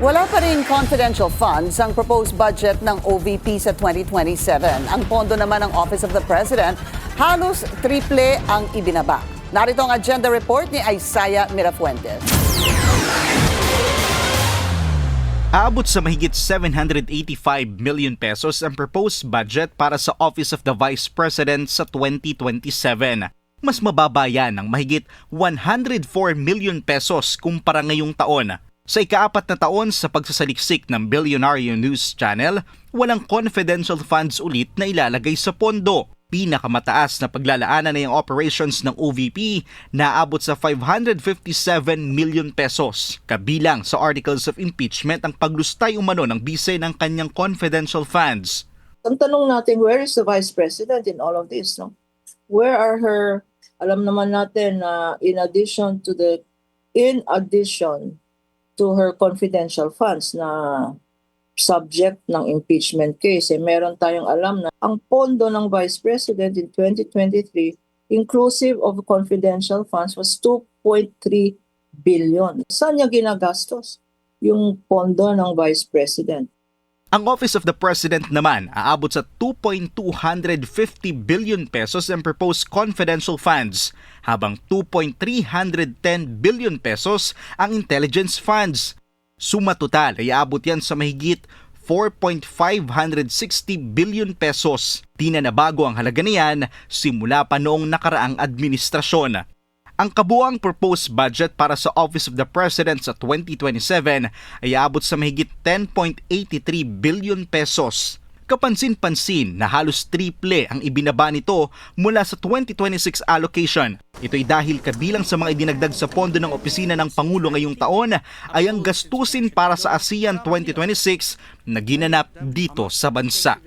Wala pa rin confidential funds ang proposed budget ng OVP sa 2027. Ang pondo naman ng Office of the President, halos triple ang ibinaba. Narito ang agenda report ni Isaiah Mirafuentes. Aabot sa mahigit 785 million pesos ang proposed budget para sa Office of the Vice President sa 2027. Mas mababa yan ng mahigit 104 million pesos kumpara ngayong taon. Sa ika-4 na taon sa pagsasaliksik ng Billionaire News Channel, walang confidential funds ulit na ilalagay sa pondo. Pinakamataas na paglalaanan na yung operations ng OVP na aabot sa 557 million pesos. Kabilang sa articles of impeachment ang paglustay umano ng bise ng kanyang confidential funds. Ang tanong natin, where is the Vice President in all of this? No? Where are her, alam naman natin na in addition to her confidential funds na subject ng impeachment case, meron tayong alam na ang pondo ng Vice President in 2023, inclusive of confidential funds, was 2.3 billion. Saan niya ginagastos yung pondo ng Vice President? Ang Office of the President naman aabot sa 2.250 billion pesos ang proposed confidential funds, habang 2.310 billion pesos ang intelligence funds. Suma total ay aabot yan sa mahigit 4.560 billion pesos. Di na nabago ang halaga niyan simula pa noong nakaraang administrasyon. Ang kabuuang proposed budget para sa Office of the President sa 2027 ay aabot sa mahigit 10.83 billion pesos. Kapansin-pansin na halos triple ang ibinaba nito mula sa 2026 allocation. Ito'y dahil kabilang sa mga idinagdag sa pondo ng opisina ng Pangulo ngayong taon ay ang gastusin para sa ASEAN 2026 na ginanap dito sa bansa.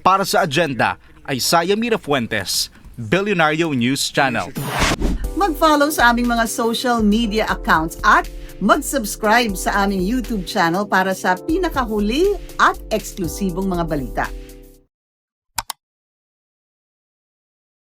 Para sa agenda, Isaiah Mirafuentes, Billionaire News Channel. Mag-follow sa aming mga social media accounts at mag-subscribe sa aming YouTube channel para sa pinakahuli at eksklusibong mga balita.